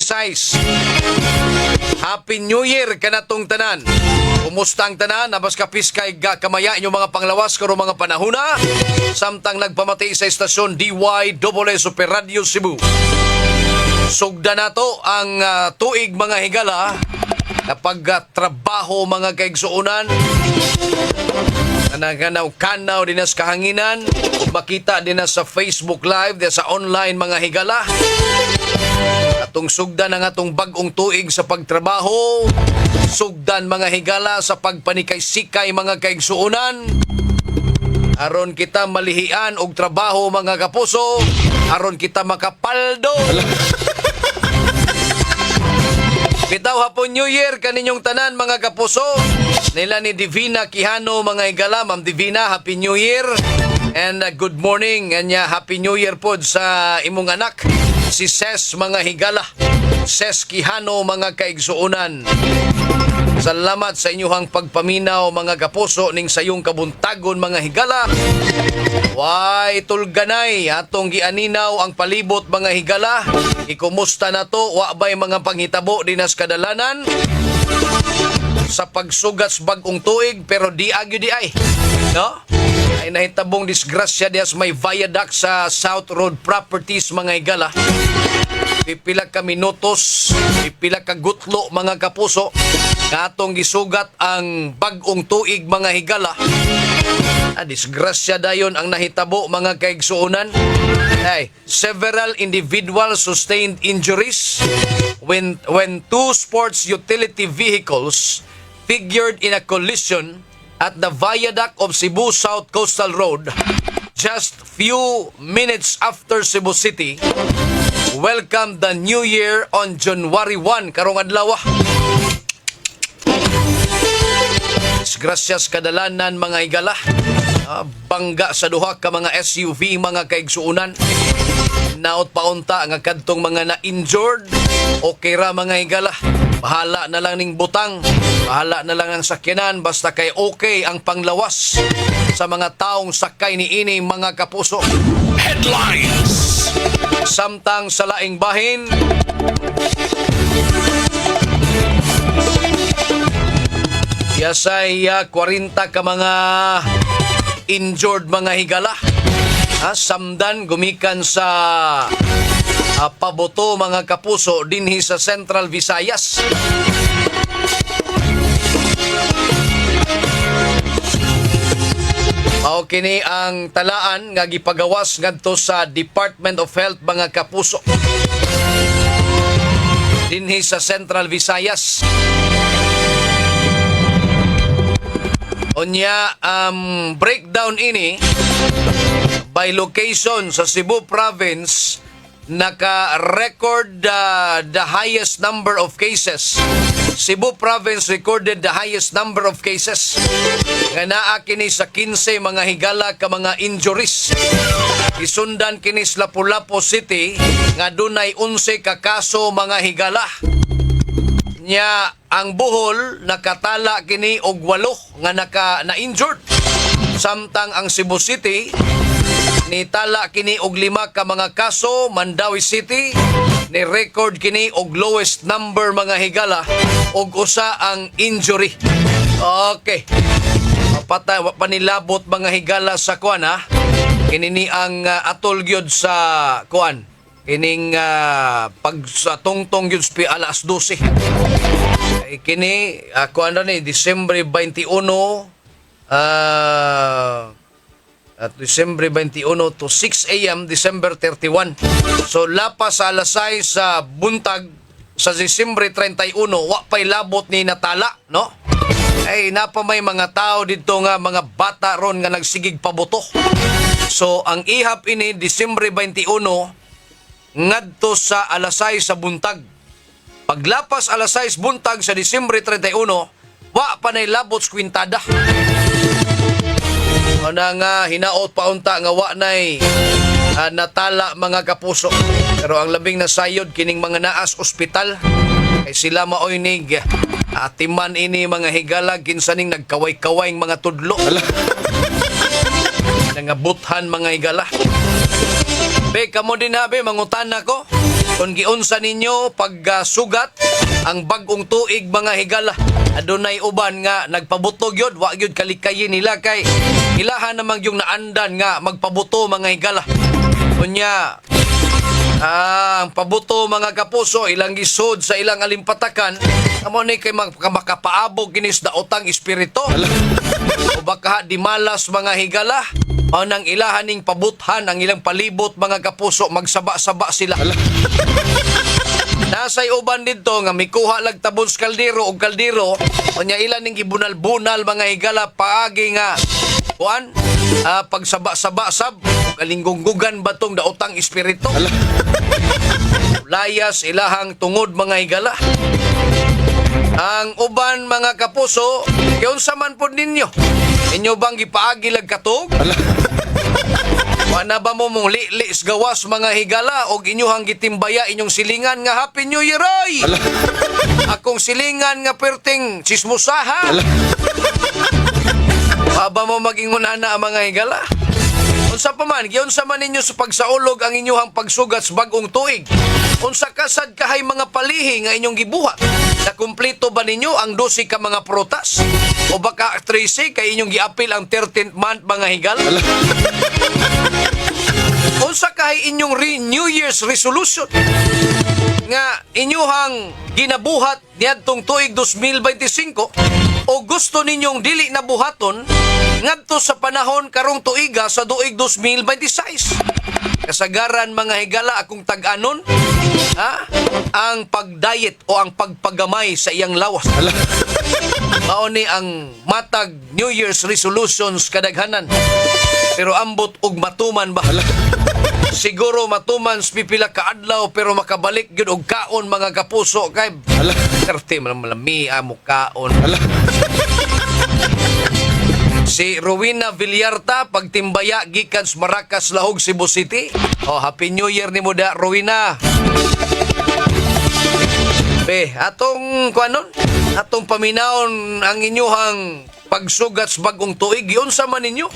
26. Happy New Year kanatong tanan. Kumusta ang tanan? Nabas kapis kay kamaya inyong mga panglawas karo mga panahuna. Samtang nagpamati sa estasyon DYSS Super Radio Cebu. Sugda na to ang tuig mga higala kapag trabaho mga kaigsuunan. Kanaw din sa kahanginan. Makita din sa Facebook Live, din sa online mga higala. Atong sugdan ang atong bagong tuig sa pagtrabaho. Sugdan mga higala sa pagpanikay-sikay mga kaigsuunan. Aron kita malihian og trabaho mga kapuso. Aron kita makapaldo. Bitaw hapon New Year kaninyong tanan mga kapuso. Nila ni Divina Quijano mga higala. Ma'am Divina, Happy New Year. And good morning. And Happy New Year po sa imong anak. Si Ses mga higala. Ses Quijano mga kaigsuunan. Salamat sa inyong pagpaminaw mga kapuso ning sayong kabuntagon mga higala. Way tulganay atong gianinaw ang palibot mga higala. Ikumusta na to? Wa bay mga panghitabo dinas kadalanan sa pagsugats bagong tuig pero di agyo di ay. No? Ay nahitabong disgrasya dias may viaduct sa South Road Properties mga higala. Pipila ka minutos, pipila ka gutlo mga kapuso katong gisugat ang bagong tuig mga higala. Disgrasya dayon ang nahitabo mga kaigsuunan. Several individuals sustained injuries when two sports utility vehicles figured in a collision at the viaduct of Cebu South Coastal Road just few minutes after Cebu City welcomed the New Year on January 1 karong adlaw. Gracias kadalanan mga higala. Bangga sa duha ka mga SUV mga kaigsuunan. Naot paunta nga kadtong mga na-injured. Okay ra mga higala. Bahala na lang ning butang. Bahala na lang ang sakyanan. Basta kay okay ang panglawas sa mga taong sakay ni ini mga kapuso. Headlines. Samtang sa laing bahin, yasay 40 ka mga injured mga higala. Samdan gumikan sa paboto mga kapuso dinhi sa Central Visayas. Mao kini ang talaan nga gipagawas ngadto sa Department of Health mga kapuso dinhi sa Central Visayas. Unya breakdown ini by location sa Cebu Province naka-record the highest number of cases. Cebu Province recorded the highest number of cases. Nga naa kini sa 15 mga higala ka mga injuries. Isundan kini sa Lapu-Lapu City nga dunay 11 ka kaso mga higala. Nya ang Bohol nakatala kini og 8 nga na-injured. Samtang ang Cebu City nitala kini og 5 ka mga kaso. Mandawi City ni record kini og lowest number mga higala og usa ang injury. Okay. Panilabot mga higala sa kuan ha. Kini ni ang atol gyud sa kuan. Kining pag sa tungtong gyud alas 12. Kini kuan ni Disyembre 21 at Disyembre 21 to 6 a.m. December 31. So lapas sa alas 6 sa buntag sa Disyembre 31 wa pay labot ni natala, no? Ay napa may mga tao dito nga mga bata ron nga nagsigig paboto. So ang ihap ini Disyembre 21 ngadto sa alas 6 sa buntag. Paglapas alas 6 buntag sa Disyembre 31, wa pa nay labot kwintada. Ana nga hinaot paunta nga wa nay natala mga kapuso. Pero ang labing nasayod kining mga naas ospital kay sila maoy nig atiman ini mga higala kinsaning nagkaway-kaway mga tudlo. Nangabuthan mga higala. Be, kamo din ha, be, mangutan ako. Kung giunsa ninyo pagsugat ang bagong tuig mga higala, adunay uban nga nagpabutog yun, wa yun kalikayin nila kay ilahan namang yung naandan nga magpabuto mga higala. Kunya, ang pabuto mga kapuso, ilang gisod sa ilang alimpatakan, amo ni kay makapaabog kinis daotang espiritu. O baka di malas mga higala, o nang ilahaning pabuthan ang ilang palibot mga kapuso, magsaba-saba sila. Nasay uban dito nga mikuha lag tabos kaldero o kaldero, o nya ilan ning gibunal-bunal mga higala paagi nga kuan, pagsaba-saba-sab, kalinggugan batong daotang espiritu. Layas ilahang tungod mga higala. Ang uban mga kapuso, kiunsa man pod ninyo? Inyo bang gipaagi lag katog? Wala ba mo mong lilis gawas mga higala o inyuhang gitimbaya inyong silingan nga Happy New Year ay? Akong silingan nga perting sismusaha. Aba mo maging unana mga higala. Unsa pa man, giunsa man ninyo sa pagsaulog ang inyuhang pagsugat sa bagong tuig. Unsa kasad kahay mga palihi nga inyong gibuhat. Na kumpleto ba ninyo ang 12 ka mga prutas? O baka 13 kay inyong giapil ang 13th month mga higala? Unsa kahay inyong New Year's resolution nga inyuhang ginabuhat niadtong tuig 2025 o gusto ninyong dili na buhaton ngadto sa panahon karong tuiga sa tuig 2026? Kasagaran mga higala akong tag-anon, ang pagdiet o ang pagpagamay sa iyang lawas. Mao ni ang matag New Year's resolutions kadaghanan. Pero ambot og matuman ba? Siguro matuman sa pipila ka adlaw pero makabalik gyud og kaon mga kapuso kay karte man malami amo kaon. Si Rowena Villarta pagtimbaya gikan sa Maracas, Lahog, Cebu City. Oh, Happy New Year ni mo da Rowena. Atong kuanon, atong paminawon ang inyuhang pagsugat sa bagong tuig. Giunsa man ninyo?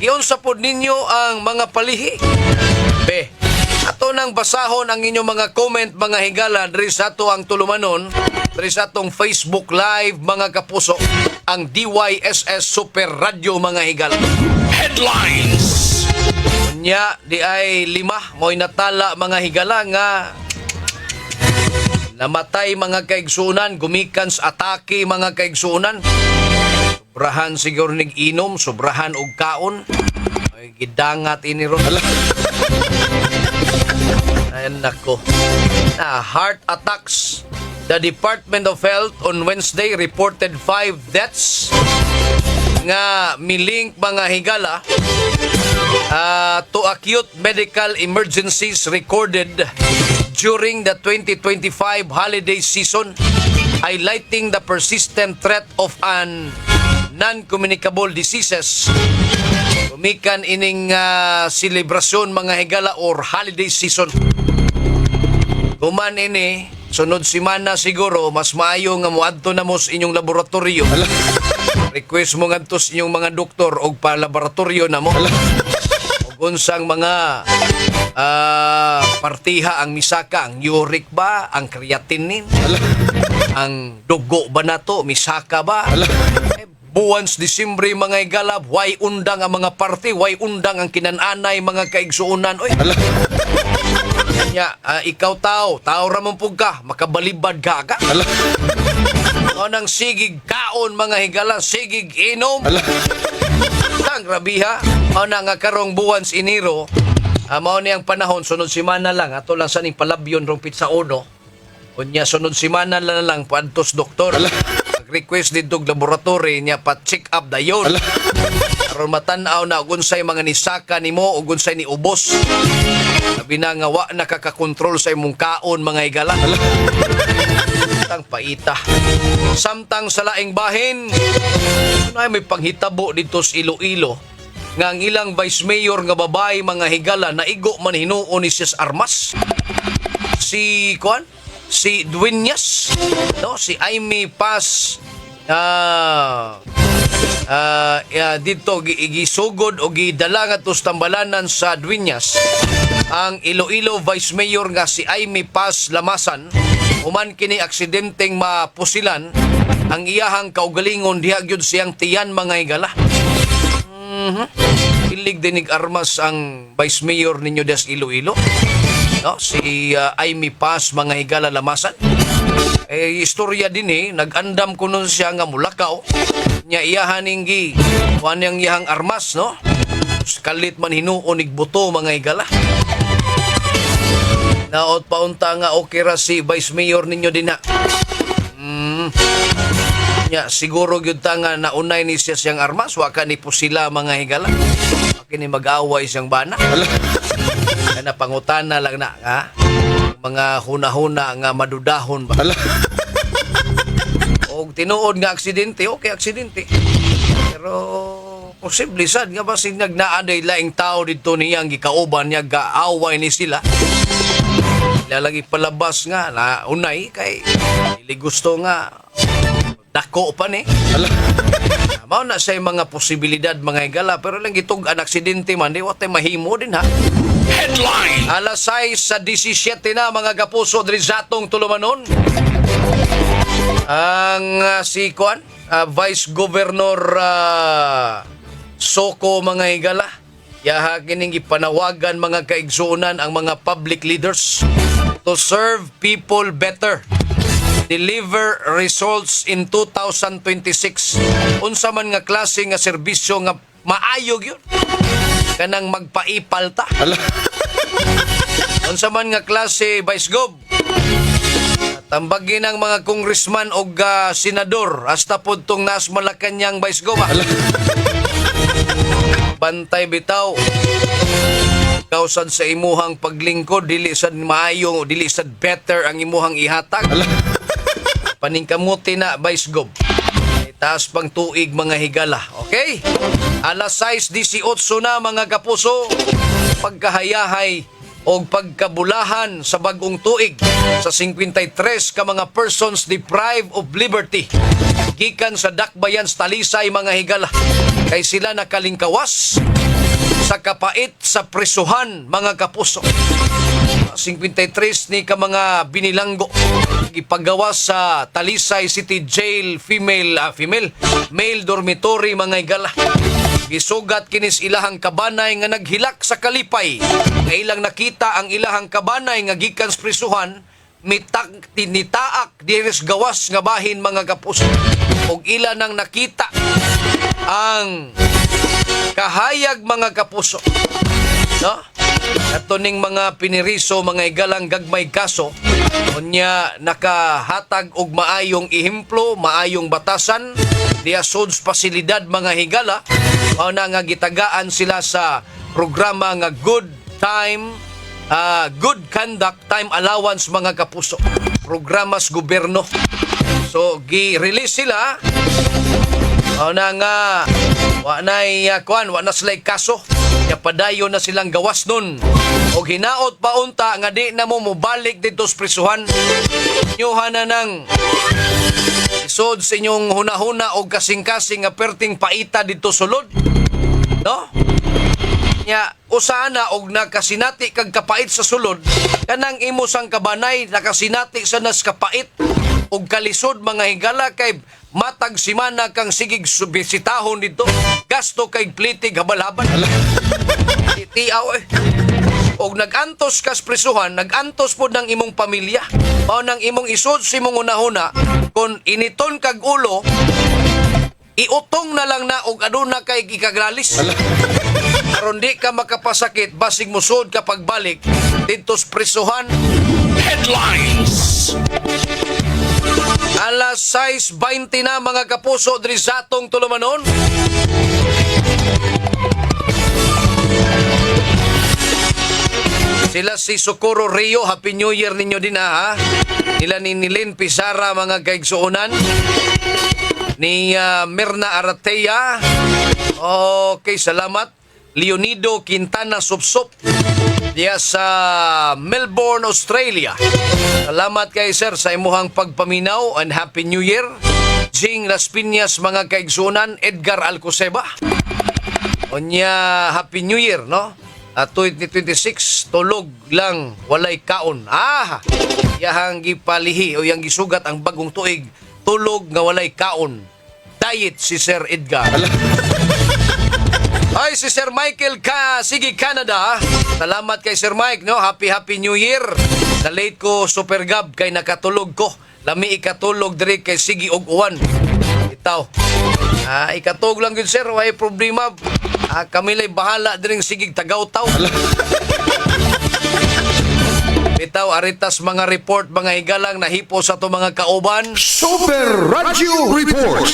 Giunsa pod ninyo ang mga palihi? Ato nang basahon ang inyong mga comment mga higala diri sa ato ang tulumanon, diri sa atong Facebook Live mga kapuso, ang DYSS Super Radio mga higala. Headlines. Nya di ay 5 mo'y natala mga higala nga namatay mga kaigsuunan gumikan sa atake mga kaigsuunan. Sobrahan siguro nig inom, sobrahan og kaon. Ay gidangat ini ron. Ay nako. Heart attacks. The Department of Health on Wednesday reported 5 deaths nga milink mga higala to acute medical emergencies recorded during the 2025 holiday season, highlighting the persistent threat of an non-communicable diseases. Kumikan ining selebrasyon mga higala or holiday season. Kuman ini, sunod simana siguro, mas maayo nga muadto na mo sa inyong laboratorio. Request mo ngadto sa inyong mga doktor og pa-laboratorio na mo. Og unsang mga partiha ang misaka, ang uric ba, ang creatinine, ang dugo ba nato, misaka ba? Buwans Disyembre mga higala, way undang ang mga party, way undang ang kinananay mga kaigsuunan. Oy. Ikaw tao ramon pug ka, makabalibad ka. O nang sigig kaon mga higala, sigig inom. Tang rabiha, o na nga karong buwan sa Enero, mao ni ang panahon, sunod simana lang, ato lang sa ning palabyon rong pizza uno. Unya sunod simana lang paadtos doktor. Request dito laboratory niya pa-check up dayon. Aron matan-aw na unsay mga nisaka nimo ug unsay ni ubos. Sabi na nga wa nakakakontrol sa imong kaon mga higala. Tang paita. Samtang sa laing bahin, may panghitabo dito sa Iloilo nga ang ilang vice mayor nga babay mga higala naigo man hinuon ni Sis Armas. Si Dueñas, no? Si Aimee Paz dito gisugod o gidala nga tos tambalanan sa Dueñas ang Iloilo Vice Mayor nga si Aimee Paz Lamasan human kini aksidenteng mapusilan ang iyahang kaugalingon diha gyud siyang tiyan mga higala. Ilig dinig armas ang Vice Mayor ninyo des Iloilo, no? Si Aimee Paz mga higala Lamasan. Istorya din nag-andam ko nun siya nga mulakaw nya iyahan inggi wanang iyahang armas, no? Kalit man hinuon igbuto mga higala. Naot paunta nga okay ra si Vice Mayor ninyo din na. Nya siguro gyud ta nga naunay ni siya siyang armas wa ka ni po sila mga higala. Kini mag-away siyang bana. Kana pangutana lang na ha. Mga huna-huna nga madudahon ba. Og tinuod nga aksidente, okay aksidente. Pero posible sad nga basig nagnaaday laing tao dito niyang gikauban niya gaaway ni sila. Lalagi palabas nga na unay kay ili gusto nga dako pa ni. Mao na say mga posibilidad mga higala pero lang gitug an aksidente man di wa tay mahimo din ha. Headline. Alas 6 sa 17 na mga kapuso diri sa atong tulumanon. Ang si Kuan, Vice Governor Soko mga higala. Yaha kining ipanawagan mga kaigsuonan ang mga public leaders to serve people better. Deliver results in 2026. Unsa man nga klase nga serbisyo nga maayog yun. Kanang magpaipalta. Unsa man nga klase Vice Gov. Tambagin ang mga congressman o senador hasta pod tong nas Malacañang Vice Gov. Bantay bitaw. Kausan sa imuhang paglingkod dili sad maayo, dili sad better ang imuhang ihatag. Paningkamuti na Vice Gov. Taas pang tuig mga higala. Okay? Alas 6:18 na mga kapuso. Pagkahayahay o pagkabulahan sa bagong tuig sa 53 ka mga persons deprived of liberty. Gikan sa Dakbayan sa Talisay mga higala. Kay sila nakalingkawas sa kapait sa presuhan mga kapuso. 53 ni ka mga binilanggo ipagawas sa Talisay City Jail male dormitory mga higala. Gisugat kinis ilahang kabanay nga naghilak sa kalipay. Nga ilang nakita ang ilahang kabanay nga gikan sa prisuhan tinitaak diris gawas nga bahin mga kapuso. Og ila nang nakita ang kahayag mga kapuso. No? Ato ning mga piniriso mga igalang gagmay kaso unya nakahatag og maayong ihemplo, maayong batasan diya suds pasilidad mga higala. Mao na nga gitagaan sila sa programa nga good conduct time allowance mga kapuso. Programas gobyerno. So gi-release sila. Mao na nga wa na sila kaso. Kaya padayon na silang gawas nun. O hinaot pa unta nga di na mo mubalik dito sa prisuhan. Nyuhan na ng isod sa inyong hunahuna o kasing-kasing nga perting paita dito sulod. No? Nya usana og nakasinati kag kapait sa sulod kanang imo sang kabanay nakasinati sa nas kapait og kalisod mga higala kay matag simana kang sigig bisitahon dito gasto kay plitig habal-habal. Tiaw og nagantos kas prisuhan, nagantos po ng imong pamilya. Mao nang imong isod sa imong unahuna kung initon kag ulo iutong na lang na og aduna kay gikagralis. Aron di ka makapasakit basig musod ka pagbalik dito sa prisuhan. Headlines. Alas 6:20 na mga kapuso diri sa atong tulumanon. Sila si Socorro Rio, Happy New Year ninyo din ha. Nila ni Nilin Pizarra mga kaigsuonan. Ni Mirna Aratea. Okay, salamat. Leonido Quintana Supsup. Diya sa Melbourne, Australia. Salamat kay sir sa imuhang pagpaminaw and Happy New Year. Jing Las Piñas mga kaigsuonan, Edgar Alcoseba. Onya Happy New Year, no? 2026 tulog lang walay kaon. Yahang gipalihi o yang gisugat ang bagong tuig, tulog nga walay kaon. Diet si Sir Edgar. Ay, si Sir Michael sige Canada. Salamat kay Sir Mike, no? Happy New Year. Na late ko super gab kay nakatulog ko. Lami ikatulog diri kay sige og uwan. Itaw. Ikatulog lang yun, sir. Way problema. Kami lay bahala diring sigig tagaw-taw. Bitaw aritas mga report mga higalang nahipo sa to mga kauban. Super Radio Report.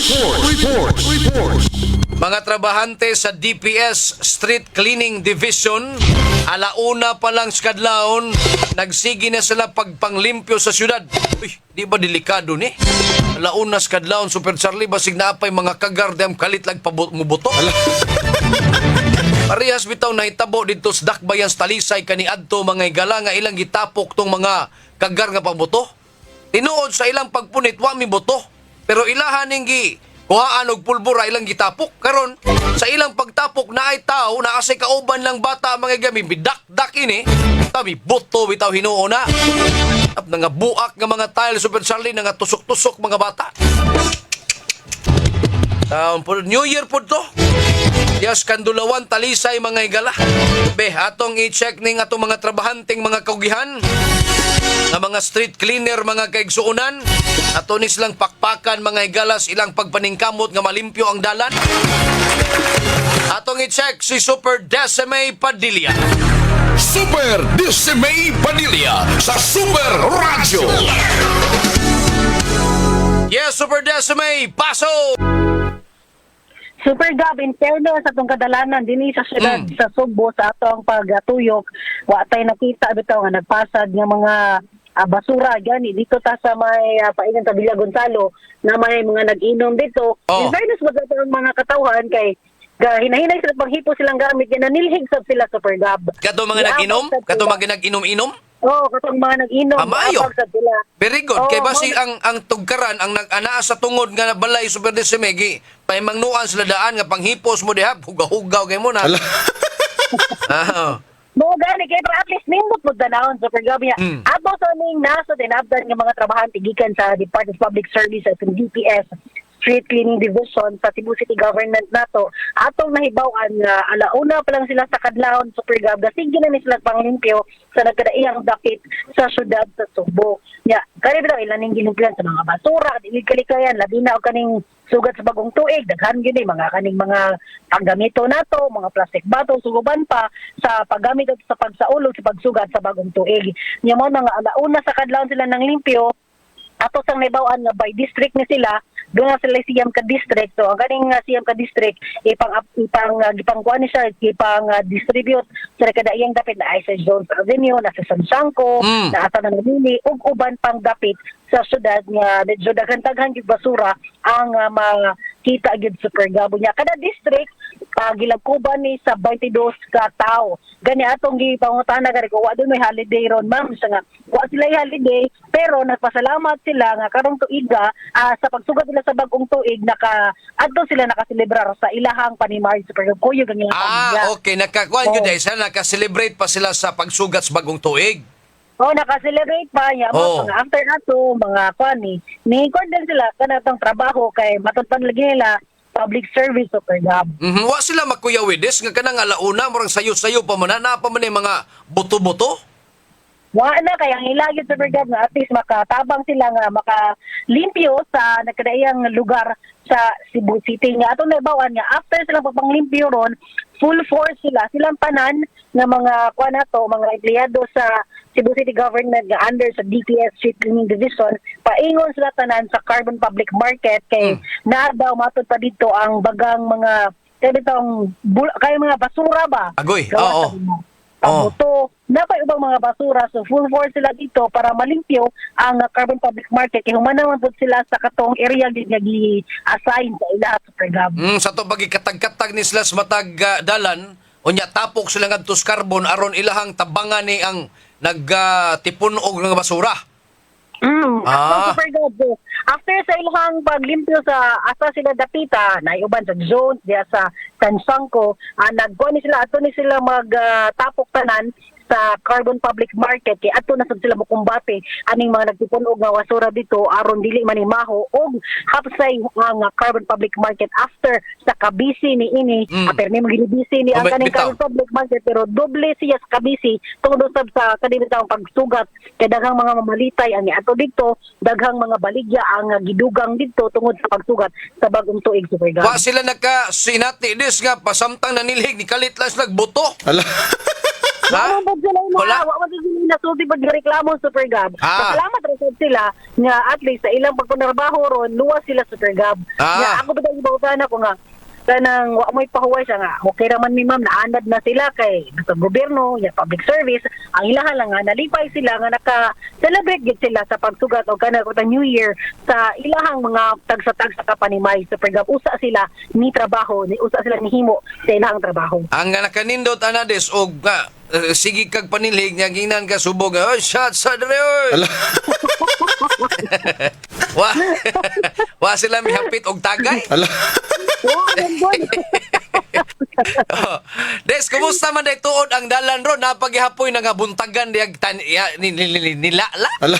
Mga trabahante sa DPS Street Cleaning Division, alauna pa lang sa kadlawon, nagsigi na sila pagpanglimpyo sa syudad. Uy, di ba delikado ni? Alauna sa kadlawon, Super Charlie, basig na apay mga kagar dem kalit lang mubuto. Parehas bitaw na hitabo dito sa Dakbayan sa Talisay kaniadto mga igala nga ilang gitapok tong mga kagar nga pabuto. Tinuod sa ilang pagpunit wa mi buto, pero ilahan ning kuhaan og pulbura ilang gitapok. Karon sa ilang pagtapok na ay tao na asay kauban lang bata mga gami bidak-dak ini. Tami buto bitaw hinuon na. At nga buak nga mga tile Super Charlie nga tusok-tusok mga bata. New Year po to. Yes, Kandulawan, Talisay, mga igala. Atong i-check ning atong mga trabahanteng mga kaugihan nga mga street cleaner, mga kaigsuunan. Ato ni silang pakpakan, mga igalas, ilang pagpaningkamot nga malimpyo ang dalan. Atong i-check si Super Decime Padilla. Super Decime Padilla sa Super Radio. Yes, Super Decime, paso! Super Gab, in fairness sa itong kadalanan din sa syudad sa Subo sa atong pagtuyok, wa tay nakita bitaw nga nagpasad nga mga basura gani dito ta sa may paingan sa Villa Gonzalo na may mga nag-inom dito. In fairness mo sa mga katawhan kay hinahinay sila paghipo silang gamit yan nanilhig sab sila Super Gab. Kato mga nag-inom? Kato mga nag-inom-inom? Katong mga nag-inom. Amayo. Sila. Very good. Kay basi ang tugkaran, ang nag-anaa sa tungod nga balay Super Decimegi, paimangnuan sila daan nga panghipos mo diha, hugaw-hugaw kay mo na. Mo gani kay para at least nindot mo danawon Super Gab niya. Ato sa ning nasa dinabdan nga mga trabahante gikan sa Department of Public Service at DPS Street Cleaning Division sa Cebu City Government nato atong nahibaw-an nga alauna pa lang sila sa kadlawon Super Gab sige na ni sila panglimpyo sa nagkadaiyang dakit sa syudad sa Subo. Ya, kani bitaw ilan ning gilimpyan sa mga basura, dili kalikayan labi na og kaning sugat sa bagong tuig, daghan gyud mga kaning mga paggamito nato, mga plastic bottle suguban pa sa paggamit at sa pagsaulog sa pagsugat sa bagong tuig. Nya mo nga alauna sa kadlawon sila nang limpyo ato sang nahibaw-an nga by district ni sila doon na sila siyam ka district. So, ang kaning siyam ka district, ipang-kuha ni siya, ipang-distribute sa kadaiyang dapit na ay sa Jones Avenue, na sa San Sanco, na asa ng Nabili, ug uban pang dapit sa syudad nga medyo daghan-daghan yung basura ang makita gyud Super Gabo niya. Kada district, gilagkuban ni sa 22 ka tao. Gani atong gipangutana gani ko wa doon may holiday ron ma'am sa nga wa sila holiday pero nagpasalamat sila nga karong tuiga sa pagsugat nila sa bagong tuig adto sila nakaselebrar sa ilahang panimay Super Gabo kuyo ganyan pamilya. Okay, nakakuan gyud ay sana naka-celebrate pa sila sa pagsugat sa bagong tuig. Naka-celebrate pa niya mga after nato mga kwani ni din sila kanatong trabaho kay matutpan lagi nila public service Super Gab. Wa sila makuyawides nga kanang alauna murang sayo-sayo pa man na pa man mga buto-buto. Wa na kaya ang ilagid Super Gab nga at least makatabang sila nga makalimpyo sa nagkadaiyang lugar sa Cebu City nga atong nabawan nga after silang papanglimpyo ron full force silang tanan nga mga mga empleyado sa Cebu City Government nga under sa DPS Street Cleaning Division paingon sila tanan sa Carbon Public Market kay na daw matod pa dito ang bagang mga kay mga basura ba agoy pamuto napay ubang mga basura so full force sila dito para malimpyo ang Carbon Public Market kay humanaman pud sila sa katong area nga gi-assign sa ila Super Gab. Sa to bagi katag-katag ni sila sa matag dalan unya tapok sila ngadto sa carbon aron ilahang tabangan ni ang nagtipon og nga basura. Ah. Super good. After sa ilang paglimpyo sa asa sila dapita, naiuban sa Jones, diya sa Tansangko, nagkuha ni sila, ato ni sila magtapok tanan sa Carbon Public Market kay ato na sad sila mokumbate aning mga nagtipunog nga wasura dito aron dili manimaho og hapsay ang Carbon Public Market after sa kabisi ni ini permi magilibisi ni ang kaning Bitaw. Carbon Public Market pero doble siya sa kabisi tungod usab sa kanibitang pagsugat kay daghang mga mamalitay ang ato dito daghang mga baligya ang gidugang dito tungod sa pagsugat sa bagong tuig Super Wa God. sila nagka-sinati dis nga pasamtang nanilig ni kalit lang sila buto. Ala. Ha? Wala ba sila Wala. wala sila nasulti pag reklamo Super Gab. Ah. Salamat rin sila nga at least sa ilang pagpunarbaho ron luwas sila Super Gab. Ah. Nga ako ba ibutan ako nga kanang wa mo'y pahuway siya nga okay raman ni ma'am naanad na sila kay sa gobyerno ya public service ang ilahan lang nga nalipay sila nga naka-celebrate gid sila sa pagsugat o kanang New Year sa ilahang mga tagsa-tagsa kapanimay Super Gab usa sila ni trabaho ni usa sila ni himo sa ilahang trabaho. Ang nakanindot anades og sige kag panilig nya ginan ka subog. Oh, shots sa dere oy. Ala. Wa wa sila mihapit og tagay. Ala. Wow, boy. Oh. Des, kumusta man day tuod ang dalan ron? Napaghihapoy na nga buntagan diag nilala. Ala.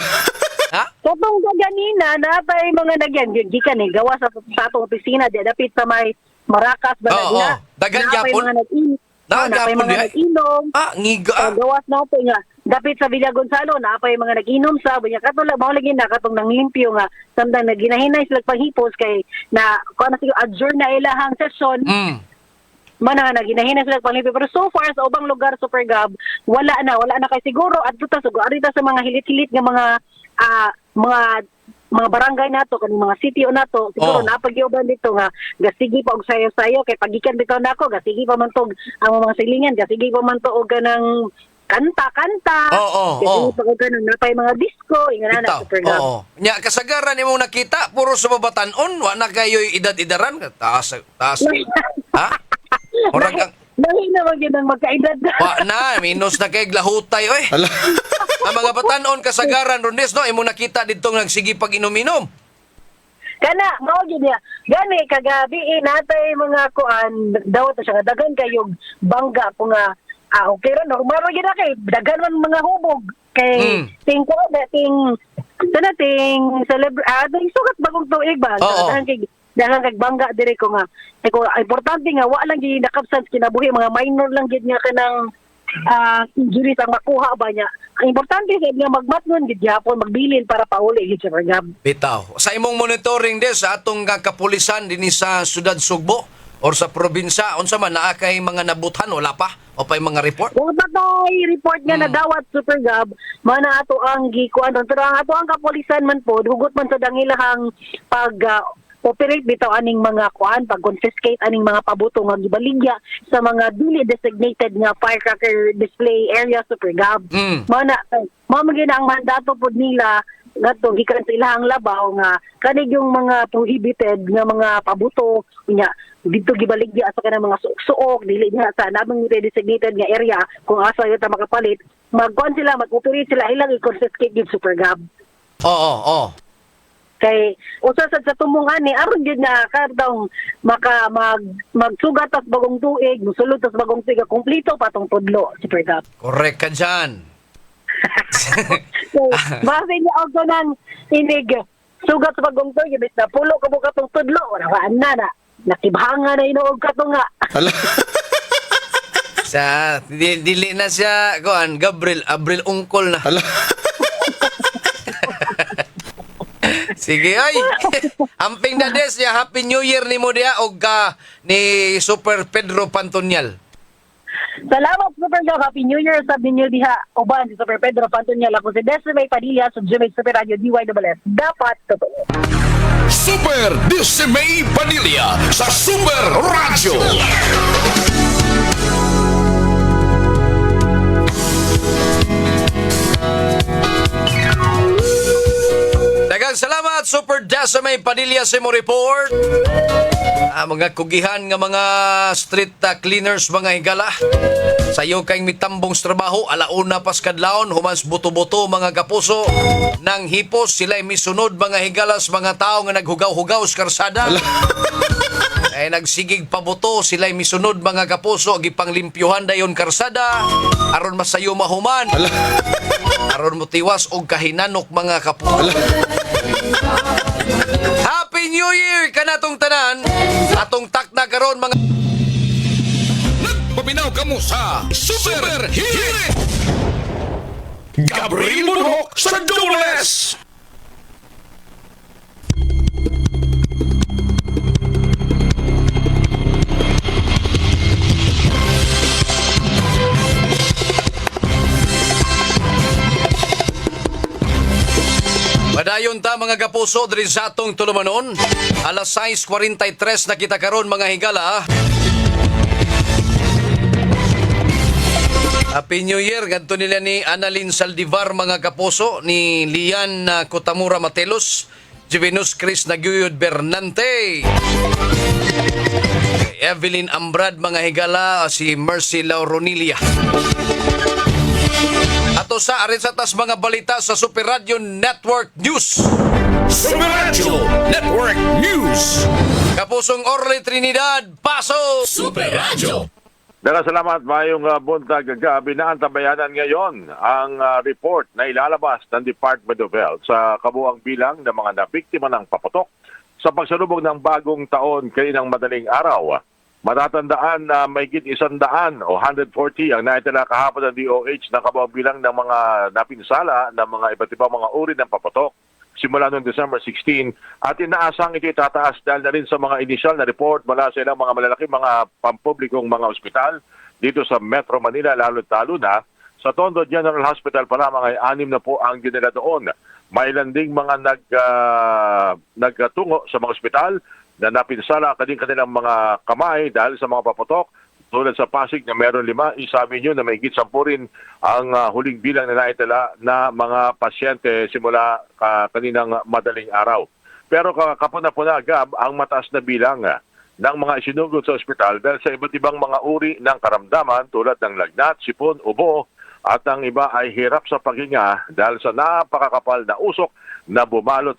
Ha? Katong ganina, natay mga nagyan, gikan eh, gawa sa atong opisina, di dapit sa may Maracas, ba Oo, na. dagan Napay gyapon? mga nag-inom. Dagan Napay gyapon mga di ay? nag-inom. Ngiga. Gawas natin nga. Dapit sa Villa Gonzalo, napay mga nag-inom sa, bunya katong mao lagi na, katong nanglimpyo nga, samtang naginahinay sila paghipos kay, na, kung ano siguro, adjourn na ilahang session, mana na ginahinay sila panglipi pero so far sa ubang lugar Super Gab wala na kay siguro at tuta sugo arita sa mga hilit-hilit nga mga barangay nato kaning mga sitio nato siguro napagyoban dito nga gasigi pa og sayo-sayo kay pagikan bitaw nako gasigi pa man tog ang mga silingan gasigi pa man to og kanang kanta Oo. gasigi pa og kanang napay mga disco ingana na Bitaw. Super Gab. Oo. Nya kasagaran imong nakita puro sa babatan-on wa na kayo'y edad-edaran taas. Ha? Murag ang Dahil na mag yun ang magkaedad na. wa na minus na kay glahutay oy. Ala. Ang mga batan-on kasagaran ron des no imong nakita didtong nagsigi pag inom-inom. Kana, mao gyud niya. Gani kagabi natay mga kuan daw to siya dagan kayog bangga ko nga okay ra normal ra gyud na kay dagan man mga hubog kay ting ko dating ting sugat bagong tuig ba Oo. dagan kay bangga dire ko nga ko importante nga wa lang gyud nakabsans kinabuhi mga minor lang gyud nga kanang injuries ang makuha ba niya. Ang importante sa nga magmatnon gid gyapon magbilin para pauli gid sa Gab. Bitaw. Sa imong monitoring des sa atong kapulisan dinhi sa Sudad Sugbo or sa probinsya unsa man naa kay mga nabutan wala pa o pay mga report? Kung patay report nga nadawat Super Gab, mana ato ang gikuan pero ang ato ang kapulisan man po hugot man sa dangilahang pag operate bitaw aning mga kuan pag confiscate aning mga pabuto nga gibaligya sa mga dili designated nga firecracker display area Super Gab. Mana ang mandato pod nila ngadto gikan sa ilahang labaw nga kanig yung mga prohibited nga mga pabuto nya dito gibaligya sa kanang mga suok dili niya sa namang designated nga area kung asa yun ta makapalit magkuan sila mag-operate sila ilang i-confiscate yung Super Gab. Oo. Kay usa sa tumungan ni aron gyud na kadtong magsugat tas bagong tuig, musulod tas bagong tuig kompleto patong tudlo Super Gab. Correct ka dyan. So, base niya og nang inig sugat sa bagong tuig bis na pulo ka mo katong tudlo wala na nakibhanga na inuog ka to nga. Ala. Sa dili na siya kuan Gabriel Abril ungkol na. Ala. Sige ay. Amping na des ya Happy New Year nimo dia og ni Super Pedro Pantonial. Salamat Super Gab, Happy New Year sa ninyo diha uban si Super Pedro Pantonial ako si Desiree Padilla sa Jimmy Super Radio DYWS. Dapat totoo. Super Dismay Padilla sa Super Radio. Daghang salamat Super Dasame Padilla sa mo report. Mga kugihan nga mga street cleaners mga higala Sayo kayong mitambong sa trabaho, alauna pas kadlaon, humans buto-buto mga kapuso, nang hipos, sila'y misunod mga higalas, mga tao nga naghugaw-hugaw sa karsada. Ay nagsigig pabuto, sila'y misunod mga kapuso, gipanglimpyuhan dayon karsada, aron masayo mahuman, aron mutiwas og kahinanok mga kapuso. Happy New Year kanatong tanan, atong takna karon mga Paminaw ka mo sa Super Hit! Gabriel Murhok sa Dubles! Padayon ta mga kapuso diri sa atong tulumanon. Alas 6:43 na kita karon mga higala. Happy New Year. Ganto nila ni Annalyn Saldivar mga kapuso, ni Lian Cotamura Matelos, Juvenus Chris Naguyod Bernante, Evelyn Ambrad mga higala, si Mercy Lauronilia. Ato sa arin sa tas mga balita sa Super Radio Network News. Super Radio Network News! Kapusong Orly Trinidad, paso! Super Radio! Salamat, mayong buntag gabi na ang tabayanan ngayon ang report na ilalabas ng Department of Health sa kabuang bilang ng mga nabiktima ng paputok sa pagsalubog ng bagong taon kaninang madaling araw. Matatandaan na mahigit 100 o 140 ang naitala kahapon ng DOH ng kabuang bilang ng mga napinsala ng mga iba't ibang mga uri ng paputok simula noong December 16 at inaasang ito tataas dahil na rin sa mga initial na report mula sa ilang mga malalaking mga pampublikong mga ospital dito sa Metro Manila, lalo-talo na sa Tondo General Hospital pa lamang ay 6 na po ang dinala doon. May ilan ding mga nagtungo sa mga ospital na napinsala kanilang mga kamay dahil sa mga paputok. Tulad sa Pasig na meron 5, isabi nyo na may higit 10 rin ang huling bilang na naitala na mga pasyente simula kaninang madaling araw. Pero kapuna-puna, Gab, ang mataas na bilang ng mga isinugod sa ospital dahil sa iba't ibang mga uri ng karamdaman tulad ng lagnat, sipon, ubo, at ang iba ay hirap sa paghinga dahil sa napakakapal na usok na bumalot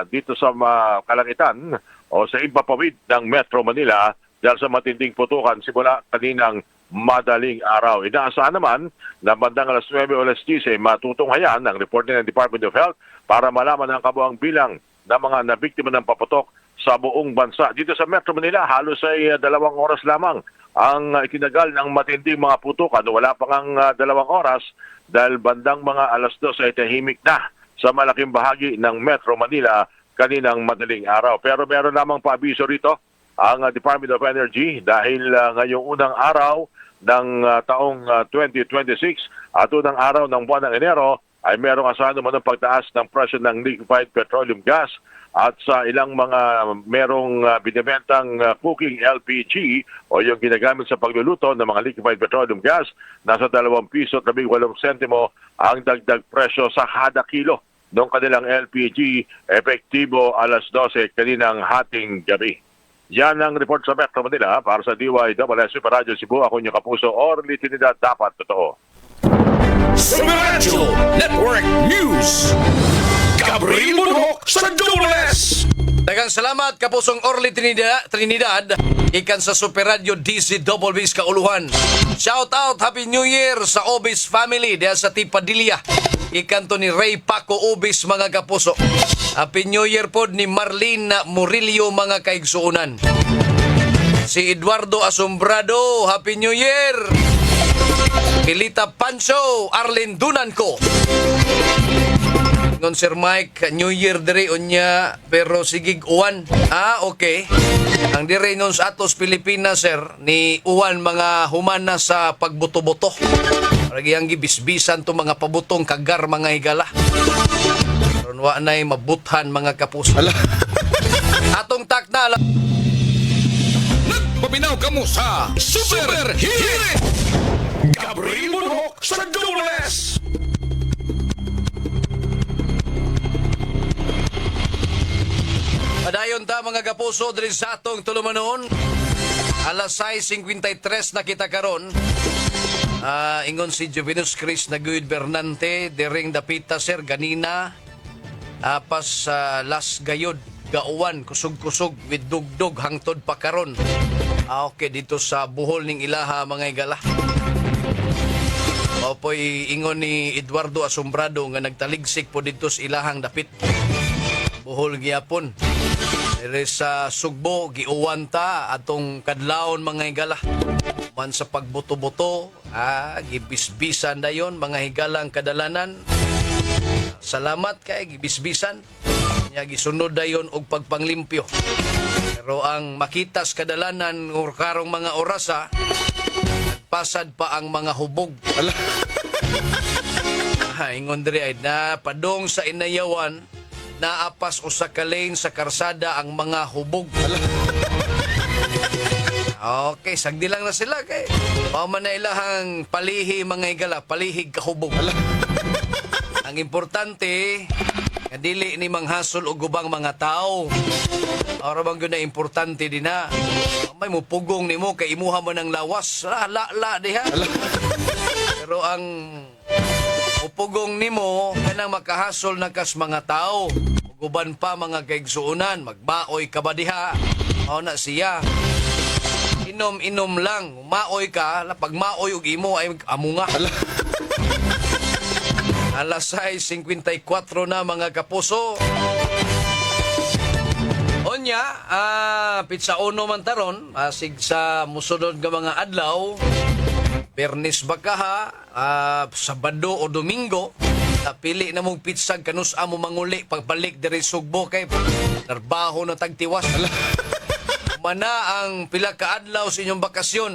dito sa kalangitan o sa impapawid ng Metro Manila dahil sa matinding putukan simula kaninang madaling araw. Inaasahan naman na bandang alas 9 o alas 10 matutunghayan ang report ng Department of Health para malaman ang kabuang bilang ng mga nabiktima ng paputok sa buong bansa. Dito sa Metro Manila, halos ay 2 oras lamang ang itinagal ng matinding mga putukan. Wala pa ngang 2 oras dahil bandang mga alas 2 ay tahimik na sa malaking bahagi ng Metro Manila kaninang madaling araw. Pero meron lamang paabiso rito ang Department of Energy dahil ngayong unang araw ng taong 2026 at unang araw ng buwan ng Enero ay merong asahan naman ng pagtaas ng presyo ng liquefied petroleum gas at sa ilang mga merong binibentang cooking LPG o yung ginagamit sa pagluluto ng mga liquefied petroleum gas, nasa 2 piso at 18 sentimo ang dagdag presyo sa kada kilo ng kanilang LPG epektibo alas 12 kaninang hating gabi. Yan ang report sa Metro Manila para sa DYWS Super Radio Cebu. Ako yung kapuso, Orly Trinidad, dapat totoo. Super Radio Network News! Gabriel Murhok sa Dubles! Daghang salamat kapusong Orly Trinidad ikan sa Super Radio DZW's kauluhan. Shout out, Happy New Year sa Obis family diya sa Tipadilla. Ikan to ni Ray Paco Obis mga kapuso. Happy New Year pod ni Marlene Murillo mga kaigsuunan. Si Eduardo Asombrado, Happy New Year. Pilita Pancho, Arlen Dunanco. Ngon Sir Mike, New Year dire unya pero sigig uwan. Okay. Ang dire nun sa atos Pilipinas, sir, ni uwan mga humana sa pagbuto-buto. Lagi ang gibisbisan to mga pabutong kagar mga higala. Ron wa nay mabuthan mga kapuso. Atong takna Paminaw ka mo sa Super Hit! Gabriel Murhok sa Dubles! Padayon ta mga kapuso diri sa atong tulumanon. Alas 6:53 na kita karon. Ingon si Jovinus Chris na Bernante, dering dapita sir, ganina, pas las gayod, gauwan, kusog-kusog, with dugdog, hangtod pa karon. Okay, dito sa buhol ning ilaha, mga igala. Opoy ingon ni Eduardo Asombrado nga nagtaligsik po dito sa ilahang dapit. Buhol gyapon. Dere sa Sugbo, giuwan ta atong kadlawon, mga igala. Man sa pagbuto-buto, gibisbisan dayon mga higalang kadalanan. Salamat kay gibisbisan. Nya gisunod dayon og pagpanglimpyo. Pero ang makitas kadalanan or karong mga orasa, nagpasad pa ang mga hubog. Ingon diri ay na padong sa inayawan, naapas usa ka lane sa karsada ang mga hubog. Okay, sagdi lang na sila kay man na ilahang palihi, mga igala, palihig kahubog. Ang importante, dili ni manghasol og ubang mga tao. Ora bang gyud na importante din na. May mupugong nimo kay imuha man ang lawas. La diha. Pero ang mupugong nimo kanang makahasol na kas mga tao. Uban pa mga kaigsuunan, magbaoy ka ba diha? O na siya. Inom-inom lang, maoy ka, pag maoy og imo ay amunga. Alas 6:54 na, mga kapuso. Onya, pizza uno man taron, asig sa musunod nga mga adlaw, Pernis baka Sabado o Domingo, pili na mong pizza kanus amo manguli pagbalik diri Sugbo kay trabaho na tagtiwas. Mana ang pila ka adlaw sa inyong bakasyon.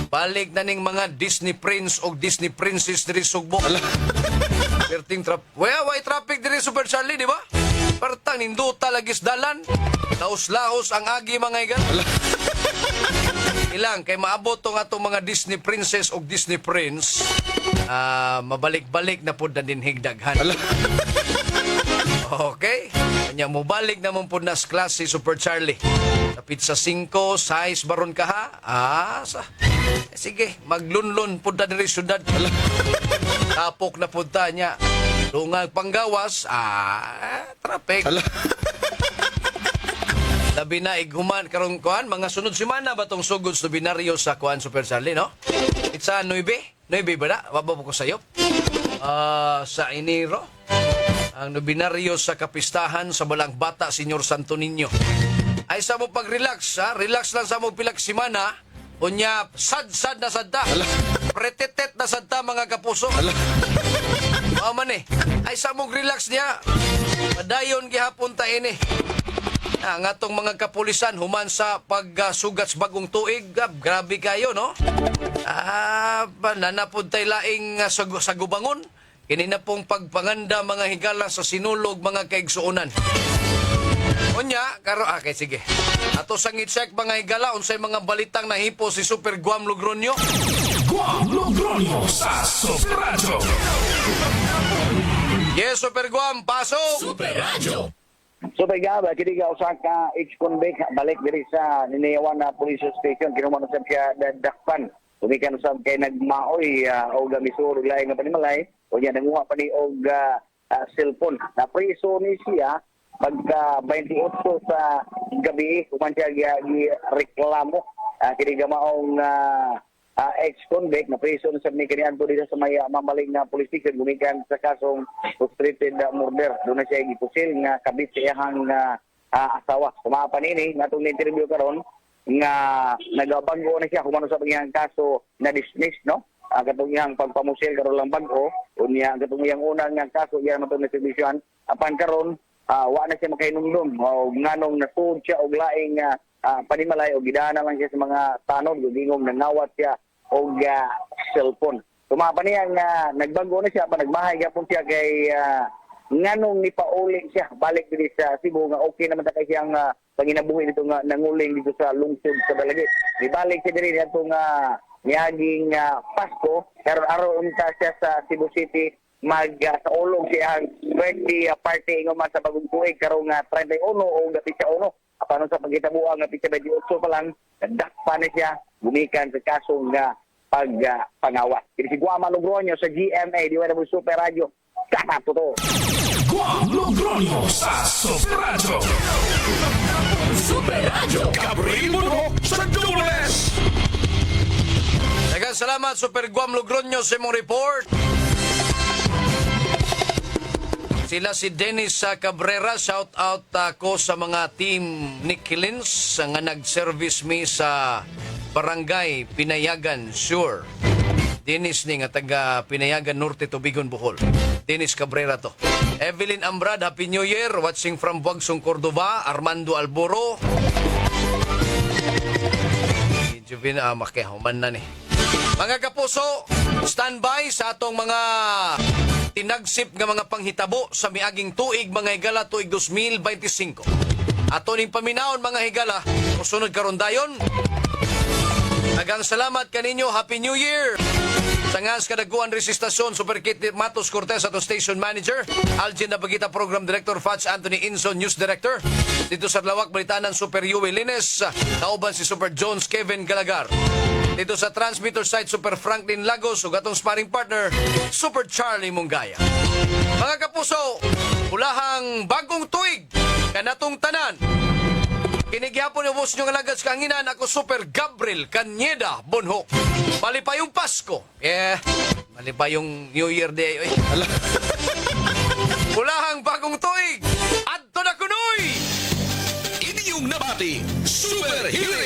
Balik na ning mga Disney Prince o Disney Princess diri Sugbo. Perting way traffic diri Super Charlie, di ba? Partang ninduta lagis dalan. Laos-laos ang agi, mga igan. Ilang kay maabot tong atong mga Disney Princess o Disney Prince, mabalik-balik na po na din higdaghan. Okay? Kanya mo balik naman po na klase Super Charlie. Tapit sa 5, size baron ka ha? Sige, maglunlun po na diri syudad. Tapok na punta niya. Lungang panggawas, traffic. Labi na ighuman karong kuan, mga sunod semana ba tong sugod sa binaryo sa kuan Super Charlie, no? It's a 9 ba na? Waba po ko sayop. Sa Enero, ang binaryo sa kapistahan sa Balang Bata, Senyor Santo Niño. Ay sa mo pag-relax, relax lang sa mo pilag semana. Unya, sad na sadta. Pretetet na sadta, mga kapuso. Man ay sa mong relax niya. Padayon gihapon ta ini. Ang atong mga kapulisan human sa pagsugat sa bagong tuig, grabe kayo, no? Nanapod tay laing sa gubangon. Kini na pong pagpanganda, mga higala sa sinulog, mga kaigsuunan. Unya, okay, sige. Ato sang i-check, mga higala, unsay mga balitang nahipo si Super Guam Logronyo. Guam Logronyo sa Super Radio. Yes, Super Guam, pasok! Super Radio. So pagkaba, kini ka usa ka ex-convict balik diri sa Niniyawan na police station, kinumano sa kaya dadakpan. Tumikan usab kay nagmaoy og gamisuro lain nga panimalay, o niya nanguha pa ni og cellphone. Na priso ni siya pagka 28 sa gabi, kuman siya gi-reklamo. Kini ka maong ex-convict na priso sa ni kaniadto dito sa may mamaling na police station gumikan sa kasong frustrated murder. Doon na siya gipusil nga kabit sa iyang asawa. Kumapa nini nga itong interview karon nga nagabago na siya kumano sa iyang kaso na dismiss, no? Katong iyang pagpamusil karon lang bago unya katong iyang unang nga kaso iya man na servisyon apan karon wa na siya makainumdum o nganong nasud siya og laing panimalay o gidana man siya sa mga tanod gingong nangawat siya og cellphone. Kumapa niya nga nagbago na siya pa nagmahay gyapon siya kay nganong ni pauli siya balik diri sa Cebu nga okay naman ta kay siyang panginabuhi dito nga nanguling dito sa lungsod sa Balagit. Ibalik siya diri ato nga niyaging Pasko karon araw unta siya sa Cebu City sa ulog siya ang birthday party nga man sa bagong tuig karong 31 o gapit sa 1. Paano sa pagkitabuang nga pitsa 28 pa lang, nagdakpa na siya, gumikan sa kasong pagpangawas. Kini si Guama Logroño sa GMA, di mo Super Radio. Kahapo to. Guam Logroño sa Super Radio. Super Radio. Gabriel Buro sa Dules. Daghang salamat Super Guam Logroño sa imong report. Sila si Dennis Cabrera, shout out ko sa mga team ni Kilins nga nag-service mi sa Barangay Pinayagan, sure. Dennis ni nga taga Pinayagan Norte, Tubigon, Bohol. Dennis Cabrera to. Evelyn Ambrad, Happy New Year, watching from Buagsong, Cordova. Armando Alboro. Medyo makihuman na ni. Mga kapuso, standby sa atong mga tinagsip nga mga panghitabo sa miaging tuig mga higala tuig 2025. Ato ning paminaon mga higala, musunod karon dayon. Daghang salamat kaninyo, Happy New Year. Sangas kadaguan resistasyon, Super Kit Matos Cortez ato Station Manager, Algin Nabagita Program Director, Fats Anthony Inson News Director. Dito sa Lawak Balitanan, Super Yue Lines, kauban si Super Jones Kevin Galagar. Dito sa transmitter site, Super Franklin Lagos, ug atong sparring partner, Super Charlie Mungaya. Mga kapuso, ulahang bagong tuig kanatong tanan. Kinigyapon yung boss nyo nga lagad sa kanginan, ako Super Gabriel Cañeda Bonhoc. Mali pa yung Pasko. Mali pa yung New Year Day. Ulahang bagong tuig. Adto na kunoy! Inyong nabati, Super Hirit!